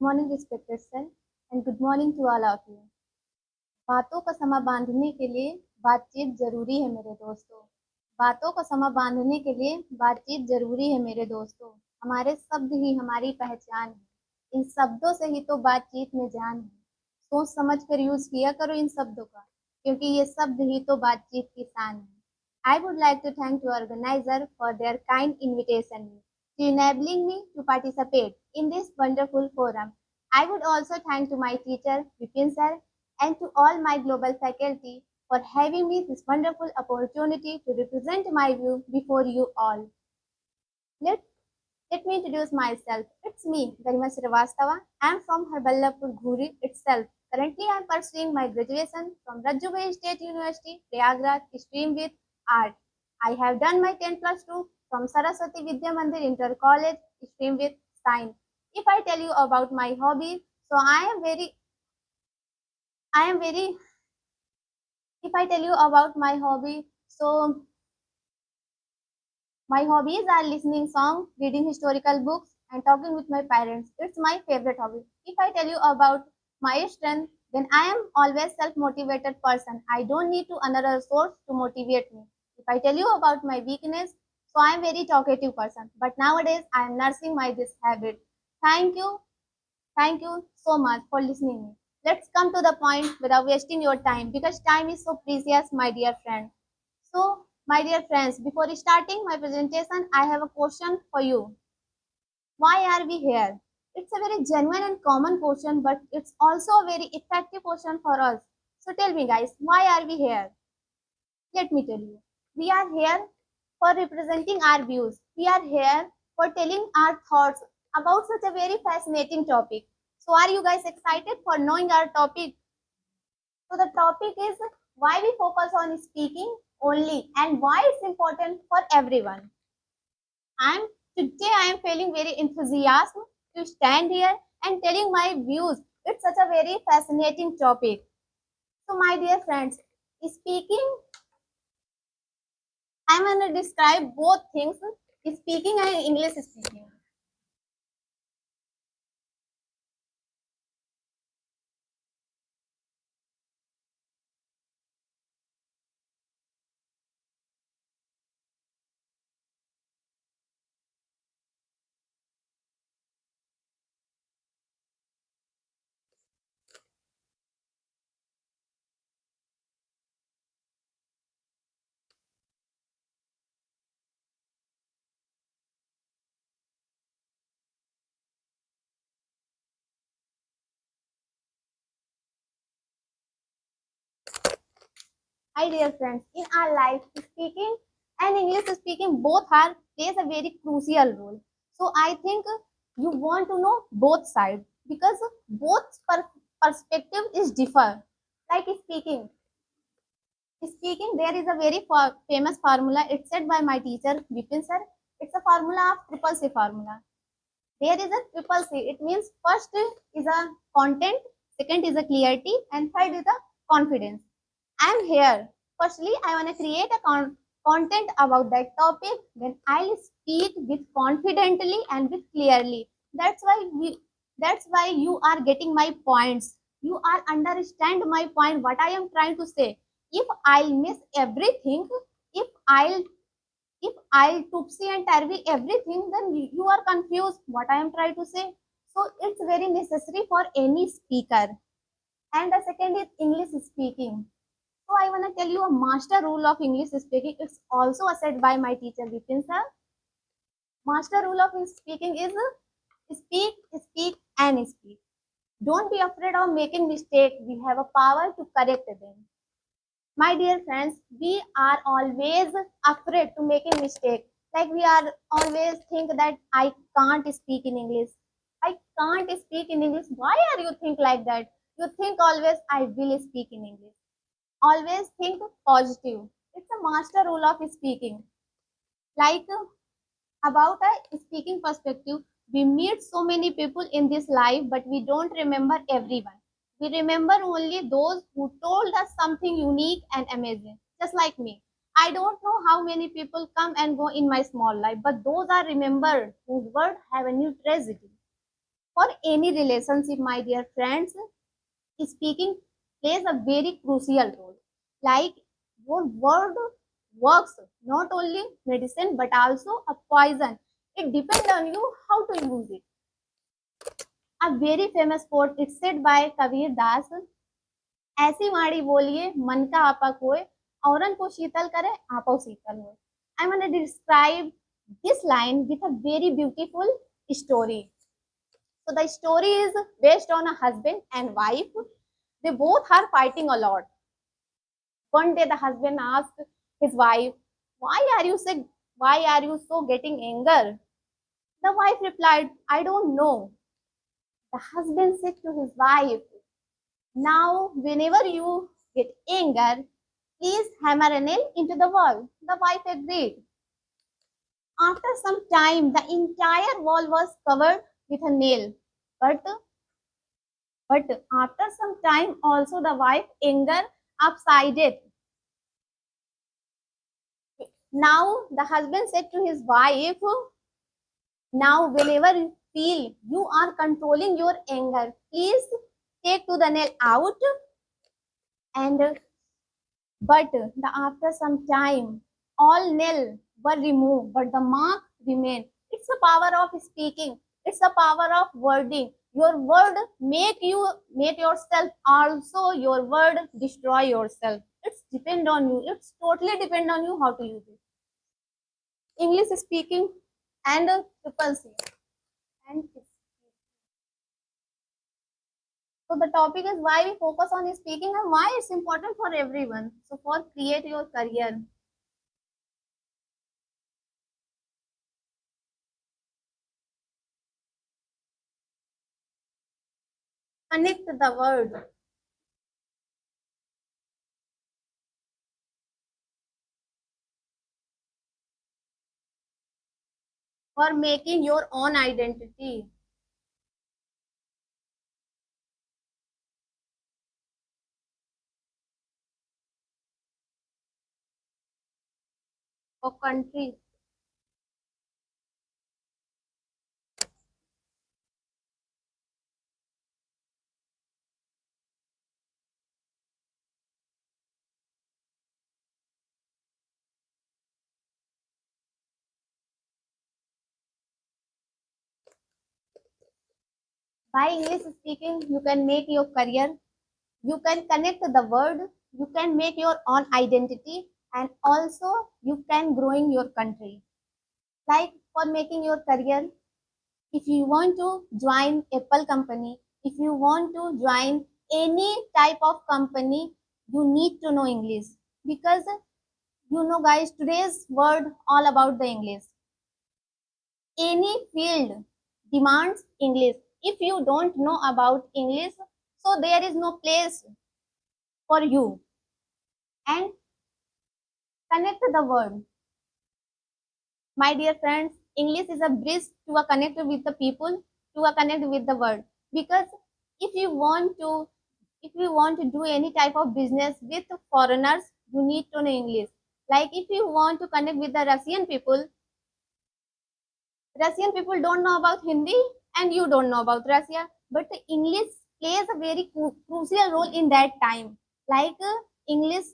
Morning respected sir and good morning to all of you. बातों का समा बांधने के लिए बातचीत जरूरी है मेरे दोस्तों। बातों का समा बांधने के लिए बातचीत जरूरी है मेरे दोस्तों। हमारे शब्द ही हमारी पहचान है। इन शब्दों से ही तो बातचीत में जान है। सोच समझ कर यूज किया करो इन शब्दों का, क्योंकि ये शब्द ही तो बातचीत की शान है। I would like to thank the organizer for their kind invitation to enabling me to participate in this wonderful forum. I would also thank to my teacher Vipin sir and to all my global faculty for having me this wonderful opportunity to represent my view before you all. Let, let me introduce myself. It's me, Garima Srivastava. I am from Harballapur Ghuri itself. Currently, I am pursuing my graduation from Rajubhai State University, Prayagraj, stream with art. I have done my 10 plus 2 from Saraswati Vidya Mandir Inter College, stream with science. If I tell you about my hobby, so I am very if I tell you about my hobby, so my hobbies are listening songs, reading historical books, and talking with my parents. It's my favorite hobby. If I tell you about my strength, then I am always self-motivated person. I don't need to another source to motivate me. If I tell you about my weakness, so I am very talkative person. But nowadays I am nursing my this habit. Thank you, thank you so much for listening me. Let's come to the point without wasting your time because time is so precious, my dear friend. So, my dear friends, before starting my presentation, I have a question for you. Why are we here? It's a very genuine and common question, but it's also a very effective question for us. So, tell me, guys, why are we here? Let me tell you. We are here for representing our views. We are here for telling our thoughts about such a very fascinating topic. So, are you guys excited for knowing our topic? So the topic is why we focus on speaking only and why it's important for everyone. I'm Today I am feeling very enthusiastic to stand here and telling my views. It's such a very fascinating topic. So my dear friends, speaking, I'm going to describe both things, speaking and English speaking. Hi dear friends, in our life, speaking and English speaking both are plays a very crucial role. So I think you want to know both sides because both perspective is differ. Like speaking there is a very famous formula. It's said by my teacher Vipin sir. It's a formula of triple C formula. There is a triple C. It means first is a content, second is a clarity, and third is a confidence. I'm here. Firstly, I want to create a content about that topic. Then I'll speak with confidently and with clearly. That's why we. That's why you are getting my points. You are understand my point. What I am trying to say. If I'll miss everything, if I'll topsy and turvy everything, then you are confused what I am trying to say. So it's very necessary for any speaker. And the second is English speaking. So I want to tell you a master rule of English speaking. It's also said by my teacher Vipin sir. Master rule of speaking is speak, speak, and speak. Don't be afraid of making mistakes. We have a power to correct them. My dear friends, we are always afraid to making mistake. Like we are always think that I can't speak in English. I can't speak in English. Why are you think like that? You think always I will speak in English. Always think positive. It's a master rule of speaking. Like about a speaking perspective, we meet so many people in this life, but we don't remember everyone. We remember only those who told us something unique and amazing, just like me. I don't know how many people come and go in my small life, but those are remembered whose words have a new tragedy. For any relationship, my dear friends, speaking plays a very crucial role. Like your word works not only medicine but also a poison. It depends on you how to use it. A very famous quote is said by Kabir Das. ऐसी वाणी बोलिए मन का आपा खोए औरन को शीतल करे आपो शीतल हो. I want to describe this line with a very beautiful story. So the story is based on a husband and wife. They both are fighting a lot. One day the husband asked his wife, "Why are you sick? Why are you so getting anger?" The wife replied, "I don't know." The husband said to his wife, "Now, whenever you get anger, please hammer a nail into the wall." The wife agreed. After some time, the entire wall was covered with a nail. But after some time, also the wife anger subsided. Now the husband said to his wife, "Now whenever you feel you are controlling your anger, please take to the nail out." And after some time, all nail were removed, but the mark remained. It's the power of speaking. It's the power of wording. Your word make yourself. Also, your word destroy yourself. It's depend on you. It's totally depend on you how to use it. English speaking and triple C. And so the topic is why we focus on speaking and why it's important for everyone. So for create your career, connect the word. For making your own identity. For country. By English speaking, you can make your career. You can connect the word. You can make your own identity, and also you can growing your country. Like for making your career, if you want to join Apple company, if you want to join any type of company, you need to know English because guys, today's world all about the English. Any field demands English. If you don't know about English, so there is no place for you. And connect the world. My dear friends, English is a bridge to a connect with the people, to a connect with the world. Because if you want to if you want to do any type of business with foreigners, you need to know English. Like if you want to connect with the Russian people don't know about Hindi and you don't know about Russia, but the English plays a very crucial role in that time. Like English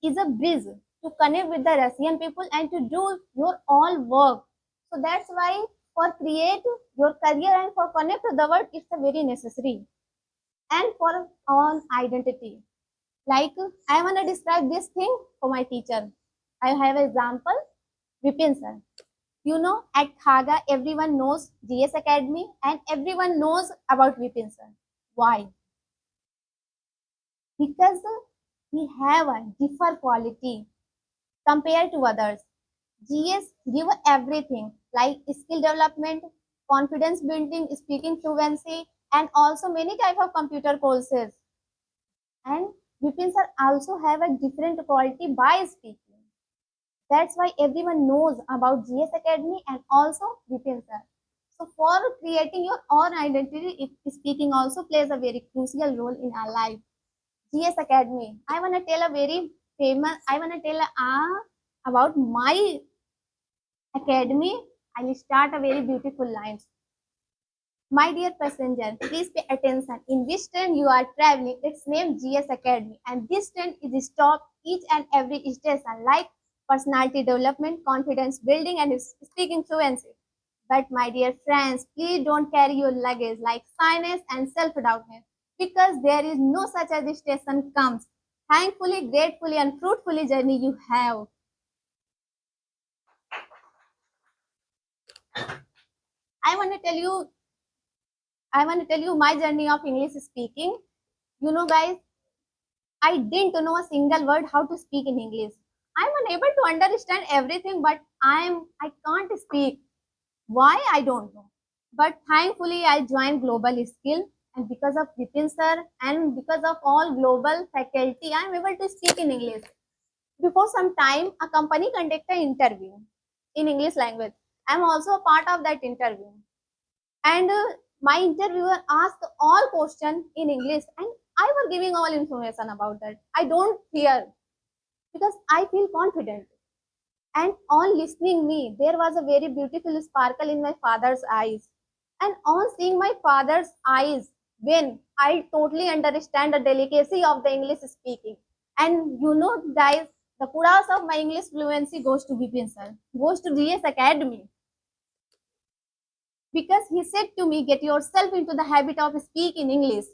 is a bridge to connect with the Russian people and to do your all work. So that's why for create your career and for connect to the world, it's a very necessary. And for our identity. Like I want to describe this thing for my teacher. I have an example, Vipin sir. At Khaga, everyone knows GS Academy and everyone knows about Vipin sir. Why? Because we have a different quality compared to others. GS give everything like skill development, confidence building, speaking fluency, and also many type of computer courses. And Vipin sir also have a different quality by speaking. That's why everyone knows about GS Academy and also Vipin sir. So for creating your own identity, speaking also plays a very crucial role in our life. GS Academy. I want to tell about my academy. I will start a very beautiful lines. My dear passenger, please pay attention. In which train you are traveling, its name GS Academy, and this train is stopped each and every station like personality development, confidence building, and speaking fluency. But my dear friends, please don't carry your luggage like shyness and self-doubtness because there is no such as station comes. Thankfully, gratefully, and fruitfully journey you have. I want to tell you, I want to tell you my journey of English speaking. You know, guys, I didn't know a single word how to speak in English. I'm unable to understand everything, but I can't speak. Why I don't know. But thankfully I joined Global Skill and because of Vipin sir and because of all global faculty, I'm able to speak in English. Before some time, a company conducted an interview in English language. I'm also a part of that interview. And my interviewer asked all questions in English and I was giving all information about that. I don't fear because I feel confident. And on listening me, there was a very beautiful sparkle in my father's eyes. And on seeing my father's eyes, when I totally understand the delicacy of the English speaking. And you know, guys, the kudos of my English fluency goes to Vipin sir, goes to GS Academy. Because he said to me, get yourself into the habit of speaking English.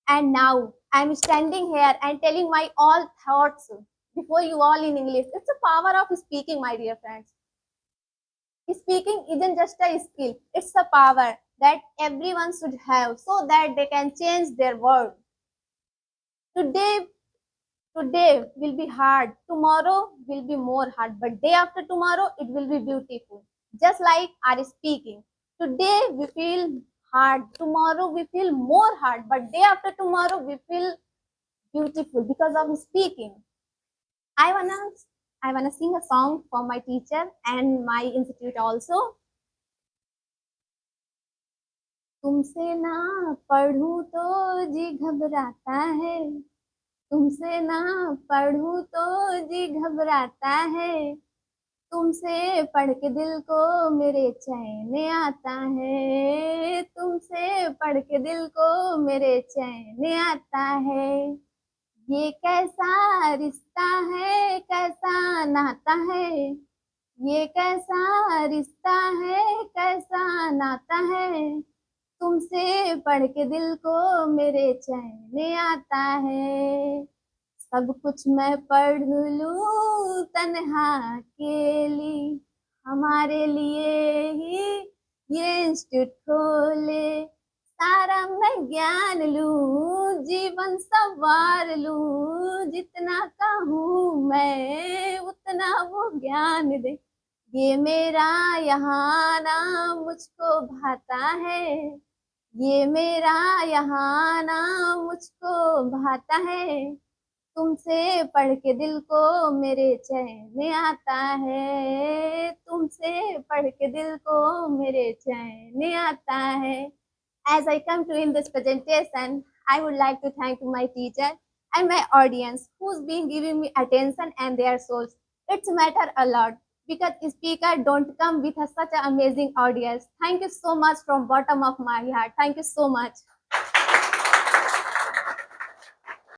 And now I'm standing here and telling my all thoughts before you all in English. It's the power of speaking, my dear friends. Speaking isn't just a skill, it's a power that everyone should have so that they can change their world. Today, today will be hard, tomorrow will be more hard, but day after tomorrow it will be beautiful. Just like our speaking. Today we feel hard, tomorrow we feel more hard, but day after tomorrow we feel beautiful because of speaking. I wanna I wanna sing a song for my teacher and my institute also. तुमसे ना पढ़ूं तो जी घबराता है तुमसे ना पढ़ूं तो जी घबराता है तुमसे पढ़ के दिल को मेरे चैन आता है तुमसे पढ़ के दिल को मेरे चैन आता है ये कैसा रिश्ता है कैसा नाता है ये कैसा रिश्ता है कैसा नाता है तुमसे पढ़ के दिल को मेरे चैन आता है सब कुछ मैं पढ़ लूं तन्हा अकेली हमारे लिए ही ये इंस्टीट्यूट खोले सारा मैं ज्ञान लूं जीवन संवार लूं जितना कहूँ मैं उतना वो ज्ञान दे ये मेरा यहाँ नाम मुझको भाता है ये मेरा यहाँ नाम मुझको भाता है तुमसे पढ़ के दिल को मेरे चैन आता है तुमसे पढ़ के दिल को मेरे चैन आता है As I come to end this presentation, I would like to thank my teacher and my audience who's been giving me attention and their souls. It's matter a lot because speaker don't come with such an amazing audience. Thank you so much from bottom of my heart. Thank you so much.